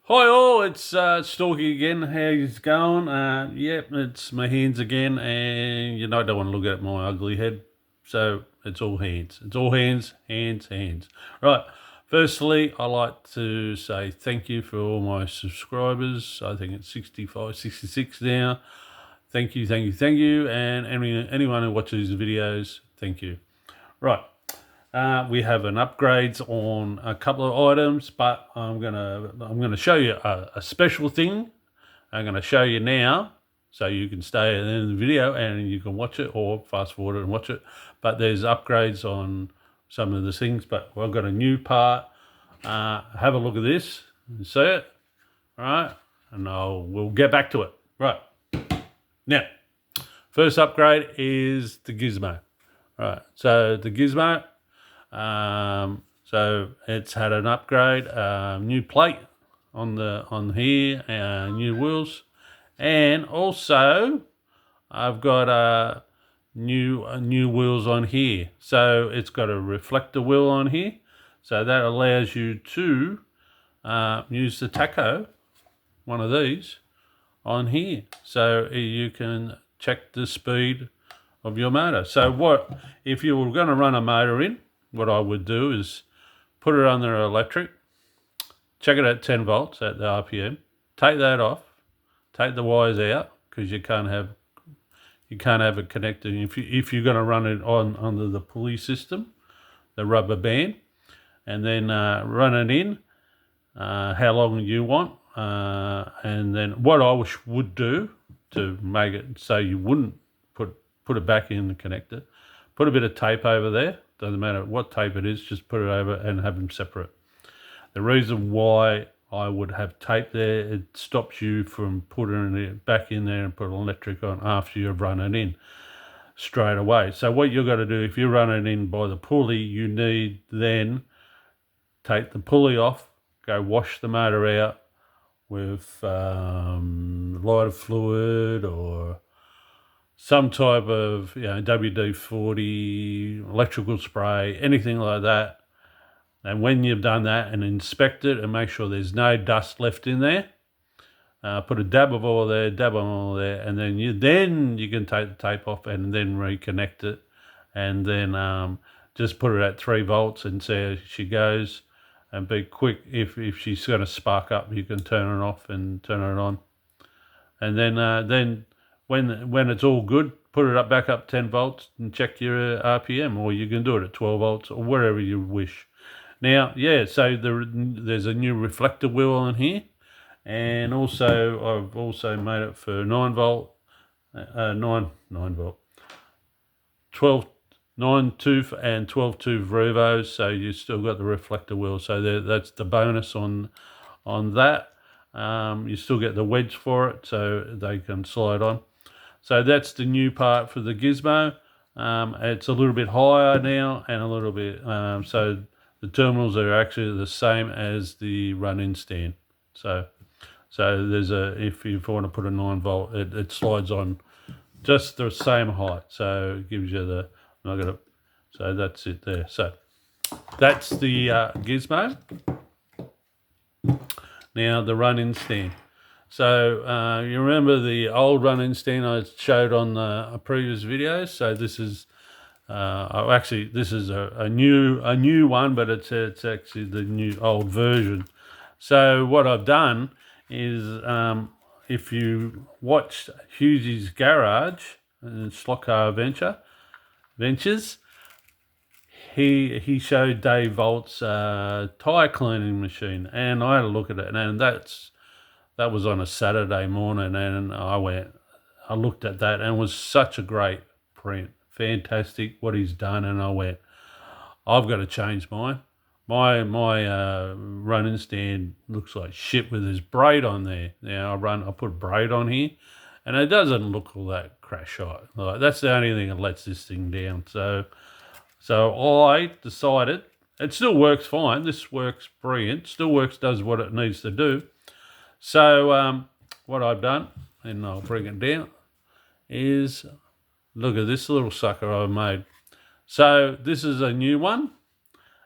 Hi all, it's Stalky again. How's it going? Yep, it's my hands again, and I don't want to look at my ugly head, so it's all hands. It's all hands, hands, hands. Right. Firstly, I like to say thank you for all my subscribers. I think it's 65, 66 now. Thank you, thank you, thank you, and anyone who watches the videos, thank you. Right. We have an upgrades on a couple of items, but I'm gonna show you a special thing. I'm gonna show you now, so you can stay at the end of the video and you can watch it or fast forward and watch it. But there's upgrades on some of the things. But I've got a new part. Have a look at this and see it. All right, and we'll get back to it. Right now, first upgrade is the Gizmo. Right, so the Gizmo. So it's had an upgrade, new plate on here, new wheels, and also I've got new wheels on here. So it's got a reflector wheel on here, so that allows you to use the tacho, one of these, on here, so you can check the speed of your motor. So what if you were going to run a motor in? What I would do is put it under electric, check it at 10 volts at the RPM, take that off, take the wires out because you can't have it connected if you're going to run it on under the pulley system, the rubber band, and then run it in how long you want, and then what I would do to make it so you wouldn't put it back in the connector, put a bit of tape over there. Doesn't matter what tape it is, just put it over and have them separate. The reason why I would have tape there, it stops you from putting it back in there and put electric on after you've run it in straight away. So what you've got to do, if you run it in by the pulley, you need then take the pulley off, go wash the motor out with lighter fluid or some type of WD-40, electrical spray, anything like that. And when you've done that, and inspect it and make sure there's no dust left in there, put a dab of oil there, and then you can take the tape off and then reconnect it, and then just put it at 3 volts and see how she goes. And be quick. If she's going to spark up, you can turn it off and turn it on. And then when it's all good, put it back up 10 volts and check your RPM, or you can do it at 12 volts or wherever you wish. Now, so there's a new reflector wheel on here, and also I've also made it for 9 volt, 9 volt, 12, 9 tooth and 12 tooth Revos, so you still got the reflector wheel. So that's the bonus on that. You still get the wedge for it, so they can slide on. So that's the new part for the Gizmo. It's a little bit higher now and a little bit, so the terminals are actually the same as the run-in stand. So there's if you want to put a 9 volt, it slides on just the same height. So it gives you so that's it there. So that's the Gizmo. Now the run-in stand. So you remember the old run-in stand I showed on a previous video. So this is this is a new one, but it's actually the new old version. So what I've done is, if you watched Hughesy's Garage and Slot Car Ventures, he showed Dave Volt's tyre cleaning machine, and I had a look at it, and that was on a Saturday morning, and I looked at that, and it was such a great print, fantastic what he's done, and I went, I've got to change mine. My running stand looks like shit with his braid on there. Now I put braid on here, and it doesn't look all that crash hot. Like, that's the only thing that lets this thing down. So I decided, it still works fine. This works brilliant. Still works, does what it needs to do. So what I've done, and I'll bring it down, is look at this little sucker I've made. So this is a new one,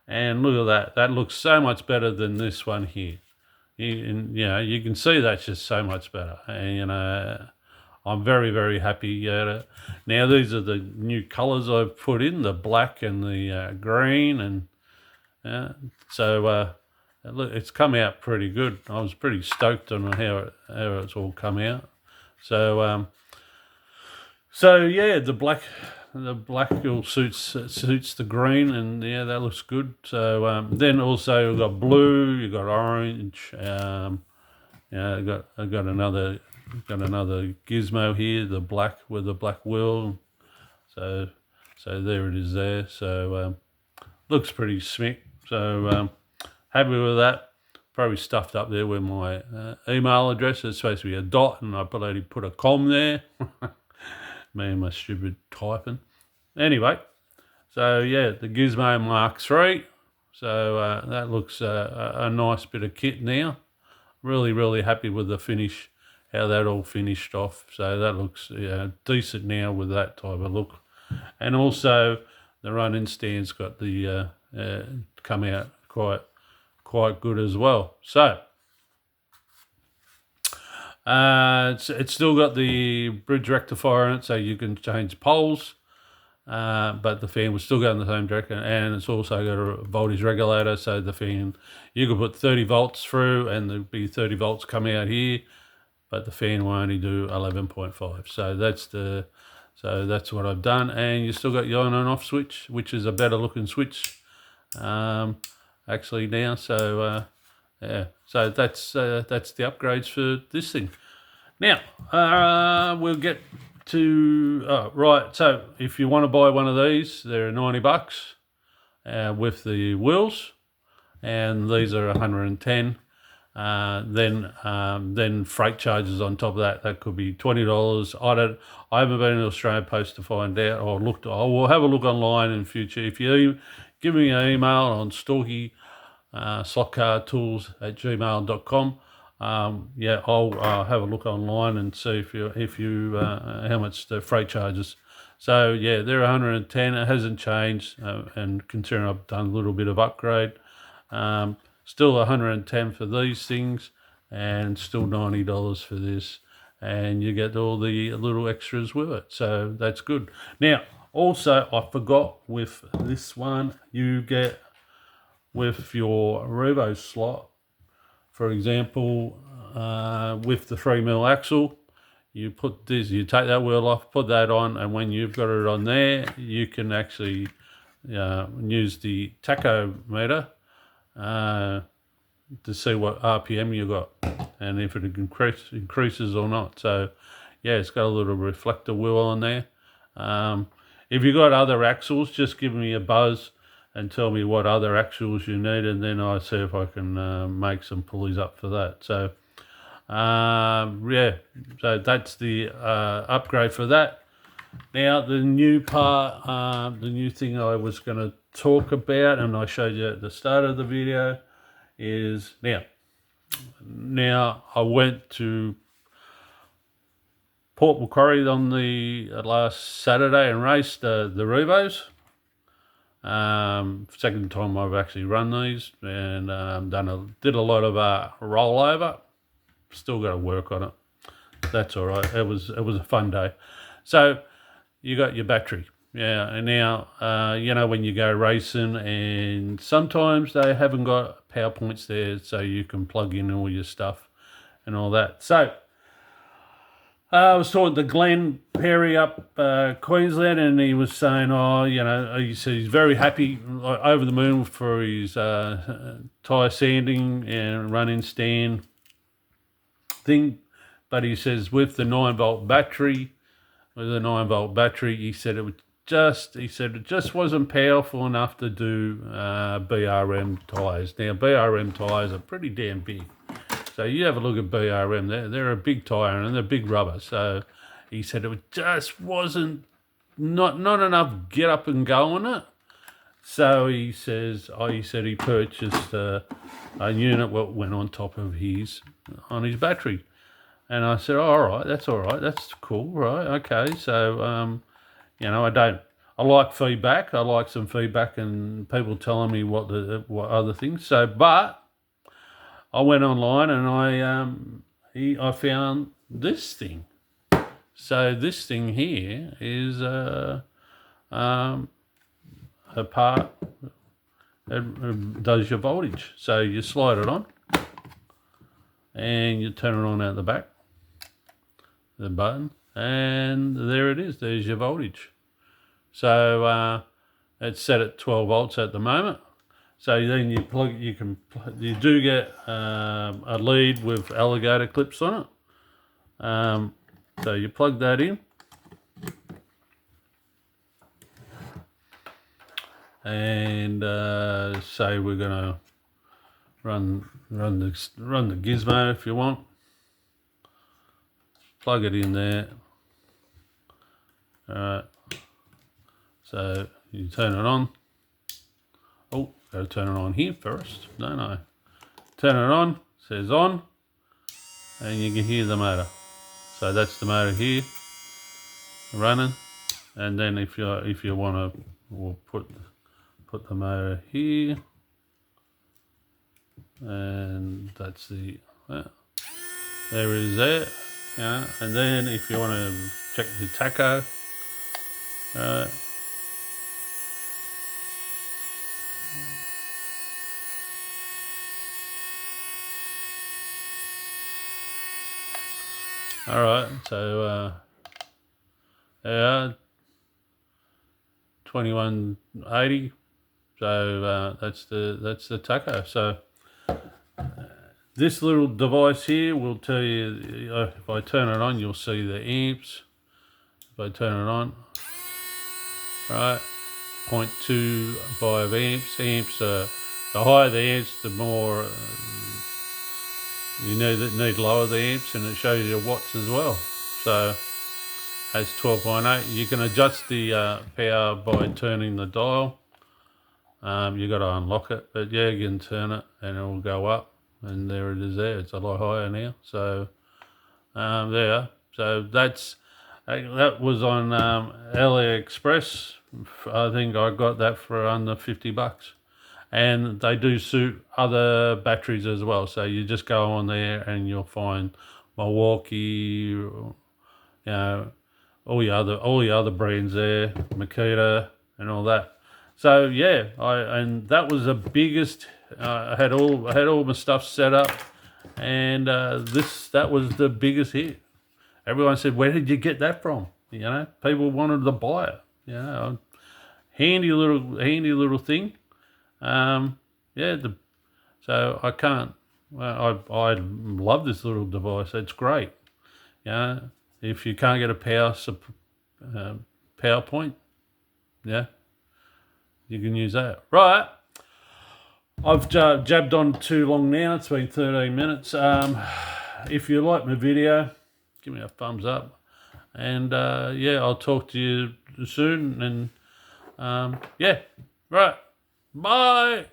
and look at that. That looks so much better than this one here. you can see that's just so much better. And I'm very, very happy. Now these are the new colours I've put in, the black and the green, and so look, it's come out pretty good. I was pretty stoked on how it's all come out. So yeah, the black all suits the green, and yeah, that looks good. So then also we've got blue, you got orange. I got another gizmo here, the black with the black wheel. So there it is there. So looks pretty smick. So happy with that. Probably stuffed up there with my email address. It's supposed to be a dot, and I bloody put a com there. Me and my stupid typing. Anyway, so yeah, the Gizmo Mark III. So that looks a nice bit of kit now. Really, really happy with the finish, how that all finished off. So that looks decent now with that type of look. And also the running stand's got the come out quite good as well. So it's still got the bridge rectifier in it, so you can change poles. But the fan will still go in the same direction, and it's also got a voltage regulator, so the fan, you could put 30 volts through and there'd be 30 volts coming out here, but the fan will only do 11.5. So that's what I've done, and you still got your on and off switch, which is a better looking switch actually now. So yeah, so that's the upgrades for this thing. Now we'll get to right. So if you want to buy one of these, they're $90 with the wheels, and these are 110. Then freight charges on top of that. That could be $20. I haven't been in Australia Post to find out, or looked. I will have a look online in future. If you give me an email on Storky slotcartools@gmail.com. I'll have a look online and see if you how much the freight charges. So yeah, they're 110. It hasn't changed, and considering I've done a little bit of upgrade, still 110 for these things, and still $90 for this, and you get all the little extras with it. So that's good. Now, also I forgot with this one, you get with your Revo slot. For example, with the 3mm axle, you put this, you take that wheel off, put that on, and when you've got it on there, you can actually use the tachometer to see what RPM you got and if it increases or not. So yeah, it's got a little reflector wheel on there. If you've got other axles, just give me a buzz and tell me what other axles you need, and then I see if I can make some pulleys up for that. So yeah, so that's the upgrade for that. Now the new part, the new thing I was going to talk about, and I showed you at the start of the video, is now I went to Port Macquarie on the last Saturday and raced the Revos. Second time I've actually run these, and did a lot of rollover. Still got to work on it. That's all right. It was a fun day. So you got your battery, and now when you go racing, and sometimes they haven't got power points there, so you can plug in all your stuff and all that. So I was talking to Glenn Perry up Queensland, and he was saying, he said he's very happy, over the moon for his tyre sanding and running stand thing. But he says with the 9-volt battery, he said it just wasn't powerful enough to do BRM tyres. Now BRM tyres are pretty damn big. So you have a look at BRM, they're a big tyre and they're big rubber. So he said it just wasn't not enough get up and go on it. So he said he purchased a unit what went on top of his battery. And I said, all right, that's cool, right, okay. So I like feedback. I like some feedback and people telling me what other things. So, but I went online and I found this thing. So this thing here is a part. It does your voltage. So you slide it on, and you turn it on out the back, the button, and there it is. There's your voltage. So it's set at 12 volts at the moment. So then you do get a lead with alligator clips on it. So you plug that in, and say we're gonna run the gizmo if you want. Plug it in there. All right. So you turn it on. Oh, got to turn it on here first, don't I? Turn it on. Says on, and you can hear the motor. So that's the motor here running. And then if you want to, we'll put the motor here, and that's the there it is there. Yeah. And then if you want to check the tacho, all right. So yeah, 2180. So that's the tacho. So this little device here will tell you, if I turn it on, you'll see the amps. If I turn it on, right, 0.25 amps. Amps are, the higher the amps, the more you need lower the amps, and it shows you watts as well. So that's 12.8. You can adjust the power by turning the dial. You got to unlock it, but yeah, you can turn it and it will go up, and there it is there. It's a lot higher now. So there. So that was on AliExpress. I think I got that for under $50, and they do suit other batteries as well. So you just go on there and you'll find Milwaukee, all your other brands there, Makita and all that. So yeah, and that was the biggest. I had all my stuff set up, and that was the biggest hit. Everyone said, "Where did you get that from?" People wanted to buy it. Handy little thing. So I can't. Well, I love this little device. It's great. If you can't get a power point, you can use that. Right. I've jabbed on too long now. It's been 13 minutes. If you like my video, give me a thumbs up. And I'll talk to you soon. And right. Bye.